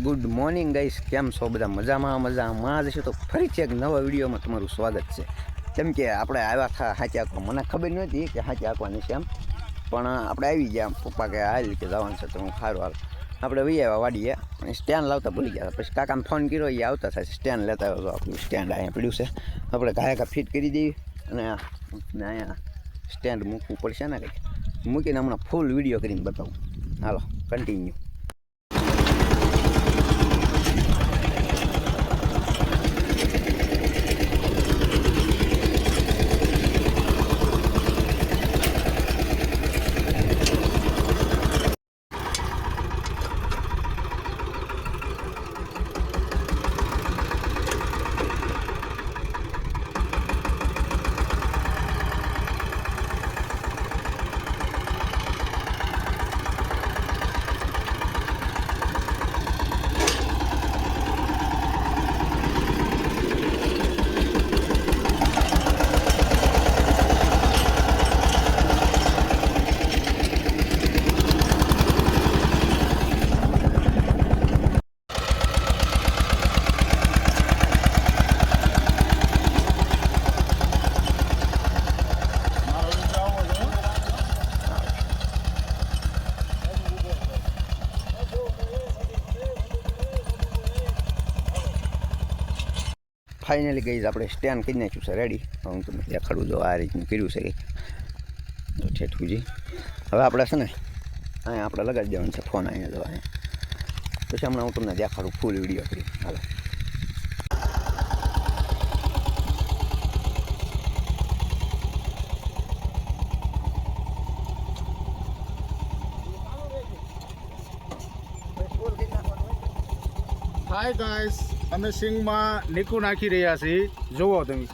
Good morning guys, કેમ છો બધા? મજામાં જ છે. તો ફરીથી એક નવા વિડીયોમાં તમારું સ્વાગત છે. કેમ કે આપણે આવ્યા હાચી આંકવા, મને ખબર નહોતી કે હાચી આંકવાની છે એમ, પણ આપણે આવી ગયા. પપ્પા કે હાલ કે જવાનું છે, તો હું સારું હાલ આપણે વહી આવ્યા વાડીએ. સ્ટેન્ડ લાવતા ભૂલી ગયા. પછી કાકાને ફોન કર્યો, એ આવતા થાય સ્ટેન્ડ લેતા આવ્યો. તો આપણું સ્ટેન્ડ અહીંયા પડ્યું છે, આપણે ઘાયકા ફિટ કરી દઈએ અને અહીંયા સ્ટેન્ડ મૂકવું પડશે ને કંઈક. મૂકીને હમણાં ફૂલ વિડીયો કરીને બતાવું. હાલો કન્ટિન્યુ. ફાઇનલી ગઈ આપણે સ્ટેન્ડ કરી નાખ્યું છે રેડી. હું તમને દેખાડું, જો આ રીતનું કર્યું છે કંઈક ઠેઠુંજી. હવે આપણે છે ને અહીંયા આપણે લગાડી દેવાનું છે ફોન અહીંયા. જો અહીંયા પછી હમણાં હું તમને દેખાડું ફૂલ વિડીયો કરી. હાલો હાય ગાઈસ, અમે સિંગમાં નીકુ નાખી રહ્યા છીએ. જુઓ તમે.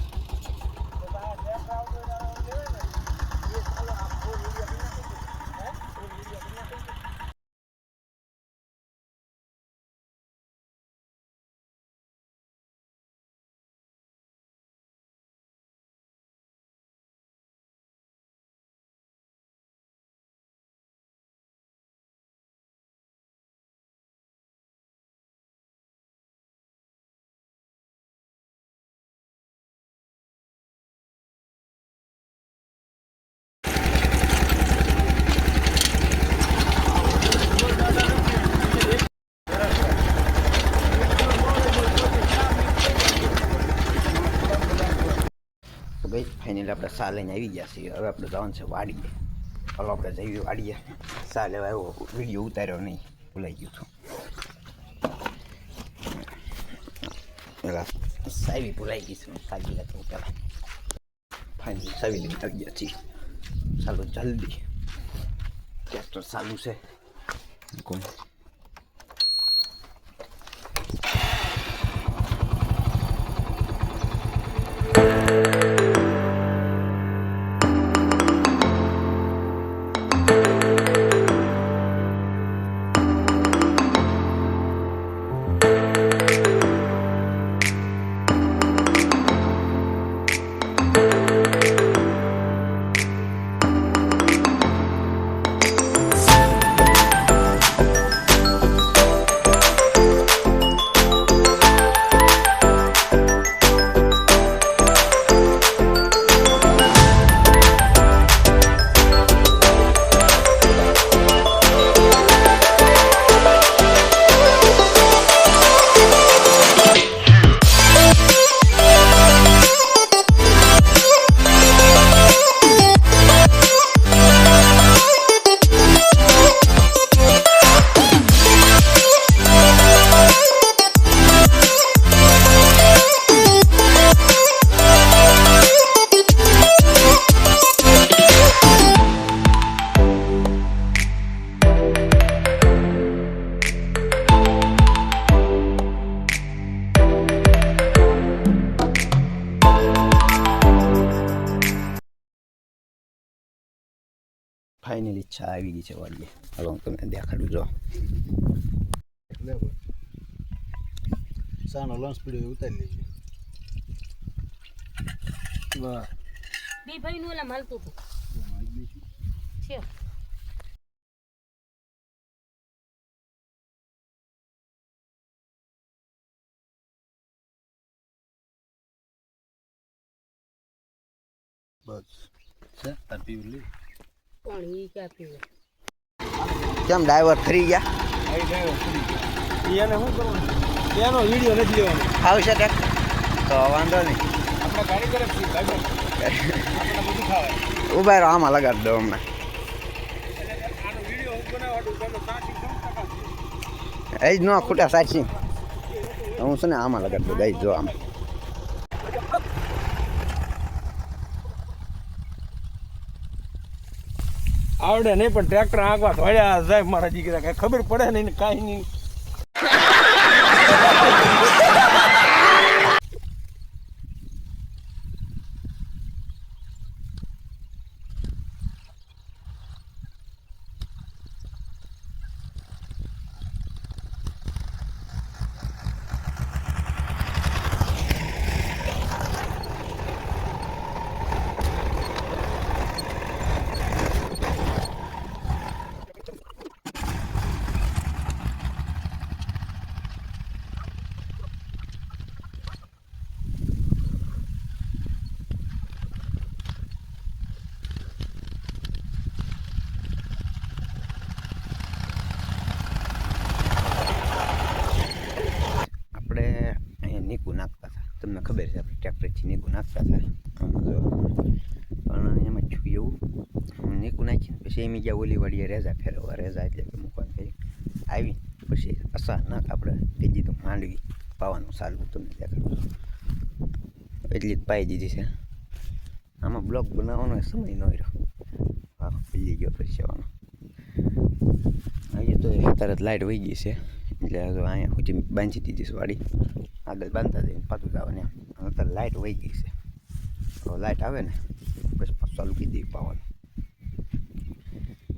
ભાઈ ફાઇનલી આપણે સા લઈને આવી ગયા છીએ. હવે આપણે જવાનું છે વાડીએ. ચાલો આપણે જઈએ વાડીએ. સા લેવા આવ્યો, વિડીયો ઉતાર્યો નહીં, ભૂલાઈ ગયું હતું. પેલા સાવી ભૂલાઈ ગઈ છે, સાવી લેતો પહેલાં. ફાઇનલી સાવી લઈને આવી ગયા છીએ. ચાલો જલ્દી, ટ્રેક્ટર ચાલુ છે. કોણ ફાઇનલી ઈચ્છા આવી ગઈ છે વાડીએ. હવે હું તમને દેખાડું. જો સાનો લંચ પીડ્યો ઉતારી લેજો. વાહ, બી ભાઈ નું ઓલા માલતું છે. બસ છે તાર પીવું લે પણ ઈ ક્યાં પીવે કેમ ડ્રાઈવર ફરી ગયા આઈ ડ્રાઈવર ફરી ગયા એને શું કરવાનું એનો વિડીયો નથી લેવાનો આવશે ટેક તો વાંધો નહીં આપણે ગાડી કરે છે ભાઈ આપણે બધું ખાવાય ઉભા રહો આમાં લગાડી દો હમણાં આનો વિડીયો હું બનાવવાનું તમે સાચી સમજતા એ જ ન ખૂટા સાચી હું છે ને આમાં લગાડી દઉં ગઈ જો આમ આવડે નહીં પણ ટ્રેક્ટર આંકવા ધોળ્યા જાય મારા દીકરા કઈ ખબર પડે નહીં ને કાંઈ નહીં નીકું નાખતા હતા તમને ખબર છે આપણે ટ્રેક્ટરથી નીકું નાખતા હતા આમાં જો પણ એમાં છું એવું નીકું નાખીને પછી એમ ગયા ઓલી વાડીએ રેઝા ફેરવવા રેઝા એટલે કે મૂકવાનું થઈ આવી પછી અચાનક આપણે કીધી તો માંડવી પાવાનું ચાલુ તમને દેખાડું એટલી જ પાઈ દીધી છે આમાં બ્લોક બનાવવાનો સમય ન રહ્યો હા ભૂલી ગયો પછી જવાનો અહીંયા તો તરત લાઇટ વહી ગઈ છે એટલે અહીંયા સુધી બાંધી દીધી છે વાડી આગળ બાંધતા જઈને પાછું જવાનું એમ અત્યારે લાઇટ વહી ગઈ છે તો લાઇટ આવે ને પછી પાછું ચાલુ કરી દઈએ પાવાનું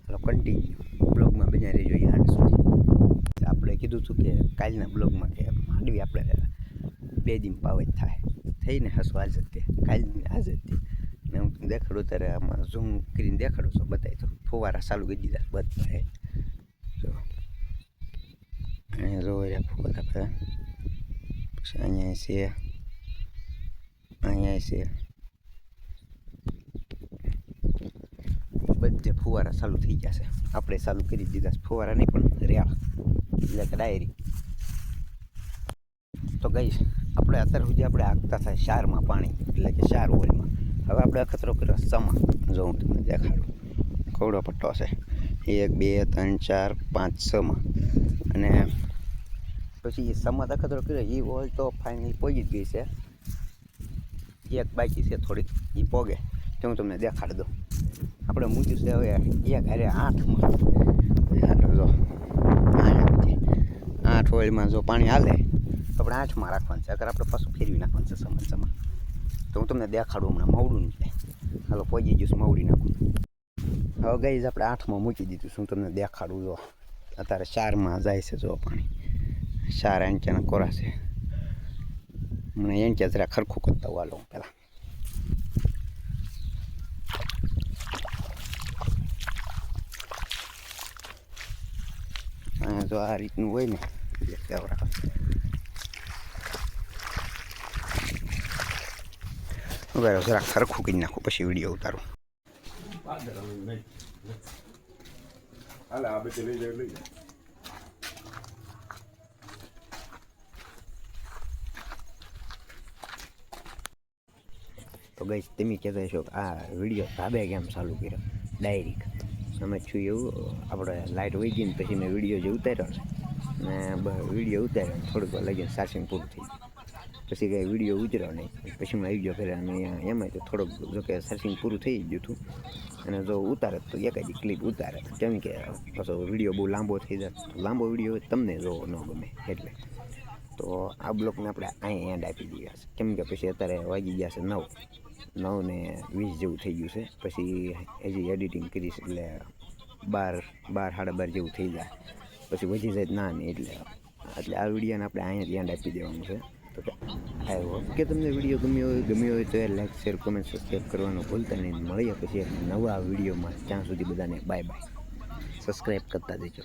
ચાલો કન્ટિન્યુ બ્લોગમાં બન્યા રહેજો યાર સુધી આપણે કીધું હતું કે કાલના બ્લોગમાં કે માંડવી આપણે 2 દિન પાવ જ થાય થઈને હસવા આજ જ તે કાલની આજ જ તે ને હું દેખાડું ત્યારે આમાં ઝૂમ કરીને દેખાડું છું બતાવી તો ફુવારા ચાલુ કરી દીધા બધા જો અહીંયા જો ફુવારા બધા પછી અહીંયા છે બધે ફુવારા ચાલુ થઈ ગયા છે આપણે ચાલુ કરી દીધા છે ફુવારા નહીં પણ રેળ એટલે કે ડાયરી તો ગઈ આપણે અત્યાર સુધી આપણે હાંકતા થાય શારમાં પાણી એટલે કે શાર ઓઇલમાં હવે આપણે અખતરો કર્યો સમા જો હું તમને દેખાડું કવડો પટ્ટો છે 1 2 3 4 5 6માં અને પછી એ સમા અખતરો કર્યો એ ઓઇલ તો ફાઇનલી પોગી જ ગઈ છે એક બાકી છે થોડીક એ પોગે તો હું તમને દેખાડી દઉં આપણે મૂક્યું છે હવે એક હારે 8માં જો 8 ઓઇલમાં જો પાણી હાલે આપણે 8માં રાખવાનું છે અગર આપણે પાછું ફેરવી નાખવાનું છે સમા તો હું તમને દેખાડું હમણાં મવડું નહીં હાલો પહોંચી ગયું મવડી નાખું હવે ગઈ આપણે 8માં મૂકી દીધું શું તમને દેખાડું જો અત્યારે 4માં જાય છે જો પાણી 4 એંચાના કોરા છે મને એંચા જરા ખરખું કરતા વાલો હું પહેલાં અહીંયા જો આ રીતનું હોય ને એટલે કેવડા બરાબર જરા ખરખું કરી નાખું પછી વિડીયો ઉતારું તો ગઈ તમે કહેતા છો કે આ વિડીયો ધાબે કેમ ચાલુ કર્યો ડાયરેક્ટ અમે છું એવું આપણે લાઇટ વહી ગઈ ને પછી મેં વિડીયો જે ઉતાર્યો છે ને વિડીયો ઉતાર્યો થોડુંક લગીને ચાર્જિંગ પૂરું થઈ પછી કંઈ વિડીયો ઉતર્યો નહીં પછી મેં આવી ગયો પહેલાં અમે એમાં તો થોડોક જો કે ચાર્જિંગ પૂરું થઈ ગયું હતું અને જો ઉતારે તો એકાદી ક્લિપ ઉતારે કેમ કે પાછો વિડીયો બહુ લાંબો થઈ જાય તો લાંબો વિડીયો તમને જોવો ન ગમે એટલે તો આ બ્લોકને આપણે અહીં એન્ડ આપી દઈએ કેમ કે પછી અત્યારે વાગી ગયા છે 9 ને 20 જેવું થઈ ગયું છે પછી હજી એડિટિંગ કરીશ એટલે 12 સાડા 12 જેવું થઈ જાય પછી વધી જાય ના નહીં એટલે આ વિડીયોને આપણે અહીંયા એન્ડ આપી દેવાનું છે તો આઈ હોપ કે તમને વિડીયો ગમ્યો હોય તો લાઈક શેર કોમેન્ટ સબસ્ક્રાઈબ કરવાનું ભૂલતા નહીં મળીએ પછી નવા વિડીયોમાં ત્યાં સુધી બધાને બાય બાય સબસ્ક્રાઈબ કરતા જજો